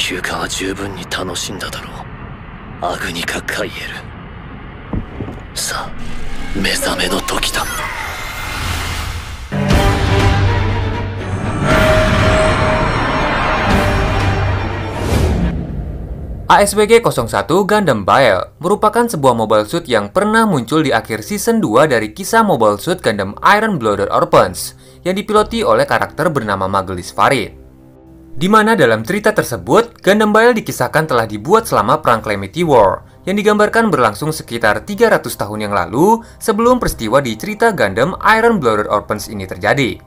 休暇は十分に楽しんだだろう。アグニカ・カイエル。さあ、目覚めの時だ。ASWG-01 Gundam Bile merupakan sebuah mobile suit yang pernah muncul di akhir season 2 dari kisah mobile suit Gundam Iron Blooded Orphans yang dipiloti oleh karakter bernama Magelis Farid. Di mana dalam cerita tersebut, Gundam Bile dikisahkan telah dibuat selama Perang Calamity War yang digambarkan berlangsung sekitar 300 tahun yang lalu sebelum peristiwa di cerita Gundam Iron Blooded Orphans ini terjadi.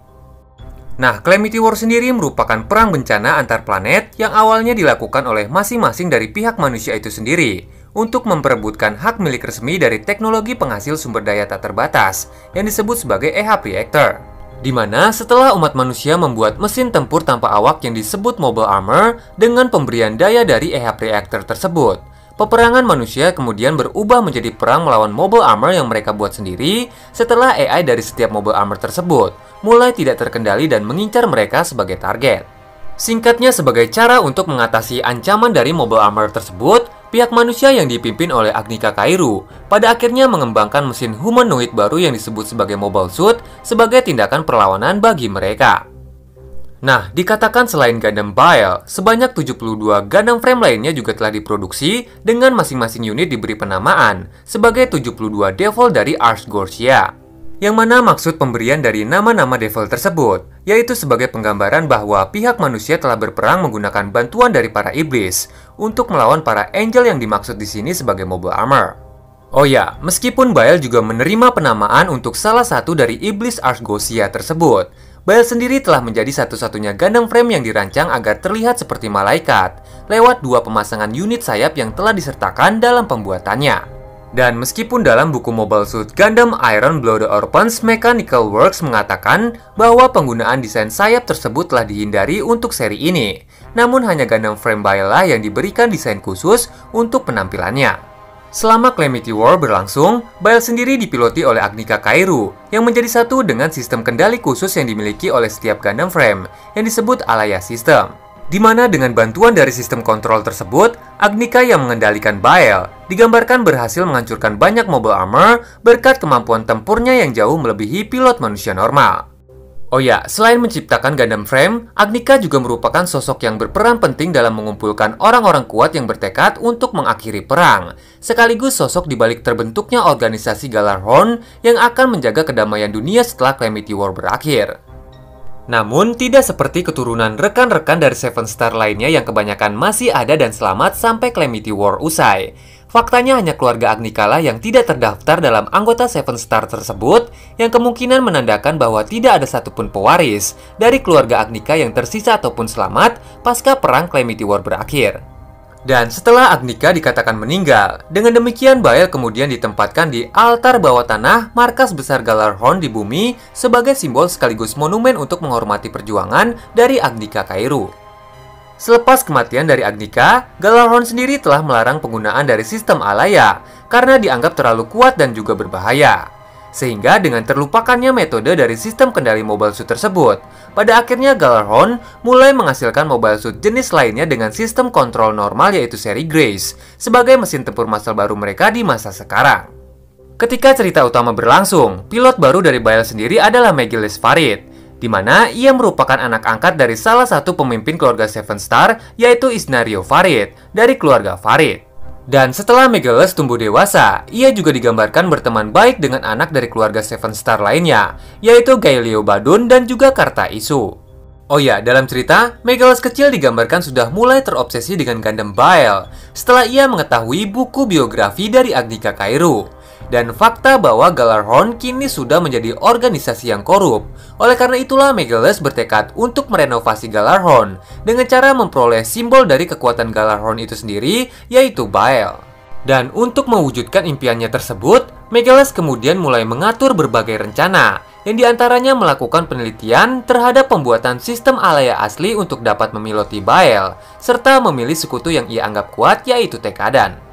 Nah, Calamity War sendiri merupakan perang bencana antar planet yang awalnya dilakukan oleh masing-masing dari pihak manusia itu sendiri untuk memperebutkan hak milik resmi dari teknologi penghasil sumber daya tak terbatas yang disebut sebagai EHAP Reactor. Di mana setelah umat manusia membuat mesin tempur tanpa awak yang disebut Mobile Armor dengan pemberian daya dari EHAP Reactor tersebut, peperangan manusia kemudian berubah menjadi perang melawan Mobile Armor yang mereka buat sendiri setelah AI dari setiap Mobile Armor tersebut mulai tidak terkendali dan mengincar mereka sebagai target. Singkatnya, sebagai cara untuk mengatasi ancaman dari Mobile Armor tersebut, pihak manusia yang dipimpin oleh Agnika Kairu pada akhirnya mengembangkan mesin humanoid baru yang disebut sebagai Mobile Suit sebagai tindakan perlawanan bagi mereka. Nah, dikatakan selain Gundam Bile, sebanyak 72 Gundam Frame lainnya juga telah diproduksi dengan masing-masing unit diberi penamaan sebagai 72 Devil dari Ars Goretia. Yang mana maksud pemberian dari nama-nama Devil tersebut, yaitu sebagai penggambaran bahwa pihak manusia telah berperang menggunakan bantuan dari para iblis untuk melawan para angel yang dimaksud di sini sebagai Mobile Armor. Oh ya, meskipun Bile juga menerima penamaan untuk salah satu dari iblis Ars Goretia tersebut, Bile sendiri telah menjadi satu-satunya Gundam Frame yang dirancang agar terlihat seperti malaikat lewat dua pemasangan unit sayap yang telah disertakan dalam pembuatannya. Dan meskipun dalam buku Mobile Suit Gundam Iron Blooded Orphans Mechanical Works mengatakan bahwa penggunaan desain sayap tersebut telah dihindari untuk seri ini, namun hanya Gundam Frame Bile lah yang diberikan desain khusus untuk penampilannya. Selama Calamity War berlangsung, Bile sendiri dipiloti oleh Agnika Kairu yang menjadi satu dengan sistem kendali khusus yang dimiliki oleh setiap Gundam Frame yang disebut Alaya System. Di mana dengan bantuan dari sistem kontrol tersebut, Agnika yang mengendalikan Bile digambarkan berhasil menghancurkan banyak Mobile Armor berkat kemampuan tempurnya yang jauh melebihi pilot manusia normal. Oh ya, selain menciptakan Gundam Frame, Agnika juga merupakan sosok yang berperan penting dalam mengumpulkan orang-orang kuat yang bertekad untuk mengakhiri perang, sekaligus sosok dibalik terbentuknya organisasi Gjallarhorn yang akan menjaga kedamaian dunia setelah Calamity War berakhir. Namun, tidak seperti keturunan rekan-rekan dari Seven Star lainnya yang kebanyakan masih ada dan selamat sampai Calamity War usai. Faktanya hanya keluarga Agnika lah yang tidak terdaftar dalam anggota Seven Star tersebut, yang kemungkinan menandakan bahwa tidak ada satupun pewaris dari keluarga Agnika yang tersisa ataupun selamat pasca perang Calamity War berakhir. Dan setelah Agnika dikatakan meninggal, dengan demikian Bile kemudian ditempatkan di altar bawah tanah markas besar Gjallarhorn di bumi sebagai simbol sekaligus monumen untuk menghormati perjuangan dari Agnika Kairu. Selepas kematian dari Agnika, Gjallarhorn sendiri telah melarang penggunaan dari sistem Alaya karena dianggap terlalu kuat dan juga berbahaya. Sehingga dengan terlupakannya metode dari sistem kendali Mobile Suit tersebut, pada akhirnya Gjallarhorn mulai menghasilkan Mobile Suit jenis lainnya dengan sistem kontrol normal yaitu seri Grace sebagai mesin tempur massal baru mereka di masa sekarang. Ketika cerita utama berlangsung, pilot baru dari Bile sendiri adalah Magelis Farid, di mana ia merupakan anak angkat dari salah satu pemimpin keluarga Seven Star yaitu Isnario Farid dari keluarga Farid. Dan setelah Magelis tumbuh dewasa, ia juga digambarkan berteman baik dengan anak dari keluarga Seven Star lainnya, yaitu Gaelio Badun dan juga Karta Isu. Oh ya, dalam cerita, Magelis kecil digambarkan sudah mulai terobsesi dengan Gundam Bile setelah ia mengetahui buku biografi dari Agnika Kairu. Dan fakta bahwa Gjallarhorn kini sudah menjadi organisasi yang korup. Oleh karena itulah Magelis bertekad untuk merenovasi Gjallarhorn dengan cara memperoleh simbol dari kekuatan Gjallarhorn itu sendiri, yaitu Bile. Dan untuk mewujudkan impiannya tersebut, Magelis kemudian mulai mengatur berbagai rencana, yang diantaranya melakukan penelitian terhadap pembuatan sistem Alaya asli untuk dapat memiloti Bile, serta memilih sekutu yang ia anggap kuat, yaitu Tekadan.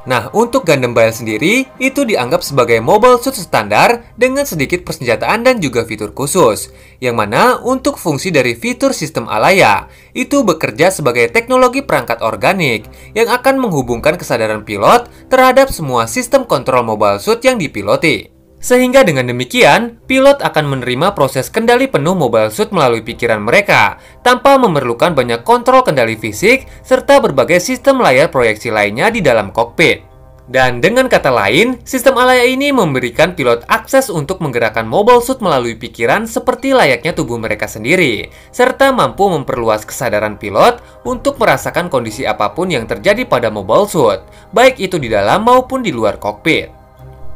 Nah, untuk Gundam Bile sendiri, itu dianggap sebagai mobile suit standar dengan sedikit persenjataan dan juga fitur khusus. Yang mana untuk fungsi dari fitur sistem Alaya, itu bekerja sebagai teknologi perangkat organik yang akan menghubungkan kesadaran pilot terhadap semua sistem kontrol mobile suit yang dipiloti. Sehingga dengan demikian, pilot akan menerima proses kendali penuh mobile suit melalui pikiran mereka, tanpa memerlukan banyak kontrol kendali fisik, serta berbagai sistem layar proyeksi lainnya di dalam kokpit. Dan dengan kata lain, sistem Alaya ini memberikan pilot akses untuk menggerakkan mobile suit melalui pikiran seperti layaknya tubuh mereka sendiri, serta mampu memperluas kesadaran pilot untuk merasakan kondisi apapun yang terjadi pada mobile suit, baik itu di dalam maupun di luar kokpit.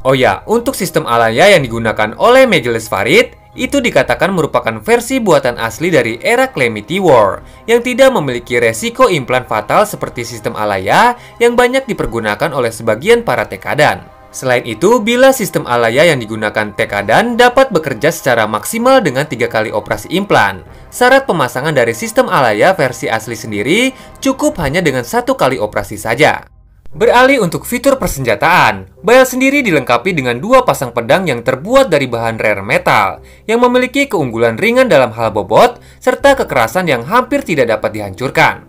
Oh ya, untuk sistem Alaya yang digunakan oleh Megeles Farid, itu dikatakan merupakan versi buatan asli dari era Calamity War, yang tidak memiliki resiko implan fatal seperti sistem Alaya yang banyak dipergunakan oleh sebagian para Tekadan. Selain itu, bila sistem Alaya yang digunakan Tekadan dapat bekerja secara maksimal dengan 3 kali operasi implan, syarat pemasangan dari sistem Alaya versi asli sendiri cukup hanya dengan 1 kali operasi saja. Beralih untuk fitur persenjataan, Bile sendiri dilengkapi dengan 2 pasang pedang yang terbuat dari bahan rare metal, yang memiliki keunggulan ringan dalam hal bobot, serta kekerasan yang hampir tidak dapat dihancurkan.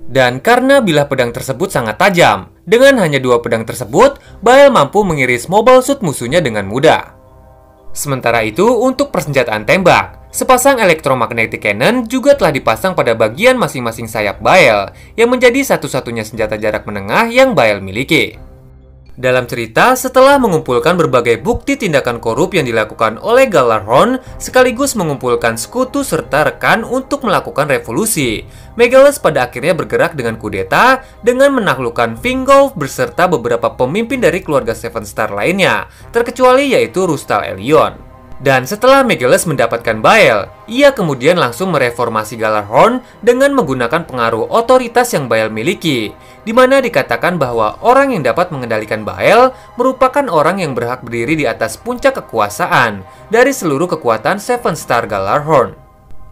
Dan karena bilah pedang tersebut sangat tajam, dengan hanya 2 pedang tersebut, Bile mampu mengiris mobile suit musuhnya dengan mudah. Sementara itu, untuk persenjataan tembak, sepasang electromagnetic cannon juga telah dipasang pada bagian masing-masing sayap Bile, yang menjadi satu-satunya senjata jarak menengah yang Bile miliki. Dalam cerita, setelah mengumpulkan berbagai bukti tindakan korup yang dilakukan oleh Gjallarhorn, sekaligus mengumpulkan sekutu serta rekan untuk melakukan revolusi, Megeles pada akhirnya bergerak dengan kudeta dengan menaklukkan Vingolf beserta beberapa pemimpin dari keluarga Seven Star lainnya, terkecuali yaitu Rustal Elyon. Dan setelah Megeles mendapatkan Bile, ia kemudian langsung mereformasi Gjallarhorn dengan menggunakan pengaruh otoritas yang Bile miliki, di mana dikatakan bahwa orang yang dapat mengendalikan Bile merupakan orang yang berhak berdiri di atas puncak kekuasaan dari seluruh kekuatan Seven Star Gjallarhorn.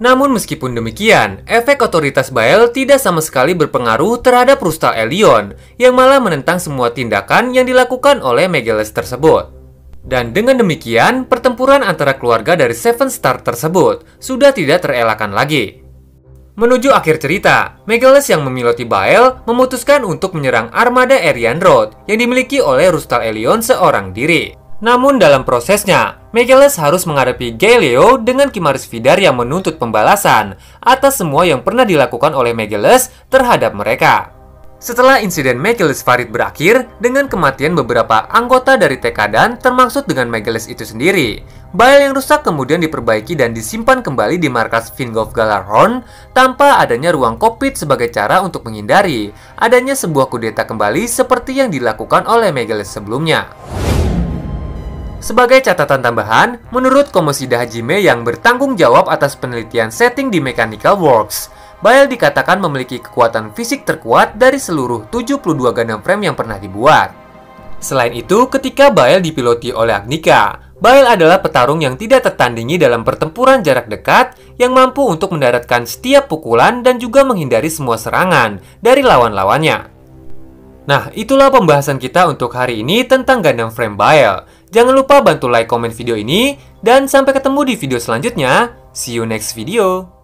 Namun meskipun demikian, efek otoritas Bile tidak sama sekali berpengaruh terhadap Rustal Elyon, yang malah menentang semua tindakan yang dilakukan oleh Megeles tersebut. Dan dengan demikian, pertempuran antara keluarga dari Seven Star tersebut sudah tidak terelakkan lagi. Menuju akhir cerita, Megeles yang memiloti Bile memutuskan untuk menyerang armada Aryan Road yang dimiliki oleh Rustal Elyon seorang diri. Namun dalam prosesnya, Megeles harus menghadapi Gaelio dengan Kimaris Vidar yang menuntut pembalasan atas semua yang pernah dilakukan oleh Megeles terhadap mereka. Setelah insiden Megeles Farid berakhir dengan kematian beberapa anggota dari Tekadan termasuk dengan Megeles itu sendiri, Bile yang rusak kemudian diperbaiki dan disimpan kembali di markas Vingolf Gjallarhorn tanpa adanya ruang kokpit sebagai cara untuk menghindari adanya sebuah kudeta kembali seperti yang dilakukan oleh Megeles sebelumnya. Sebagai catatan tambahan, menurut Komosida Hajime yang bertanggung jawab atas penelitian setting di Mechanical Works, Bile dikatakan memiliki kekuatan fisik terkuat dari seluruh 72 Gundam Frame yang pernah dibuat. Selain itu, ketika Bile dipiloti oleh Agnika, Bile adalah petarung yang tidak tertandingi dalam pertempuran jarak dekat yang mampu untuk mendaratkan setiap pukulan dan juga menghindari semua serangan dari lawan-lawannya. Nah, itulah pembahasan kita untuk hari ini tentang Gundam Frame Bile. Jangan lupa bantu like, komen video ini, dan sampai ketemu di video selanjutnya. See you next video.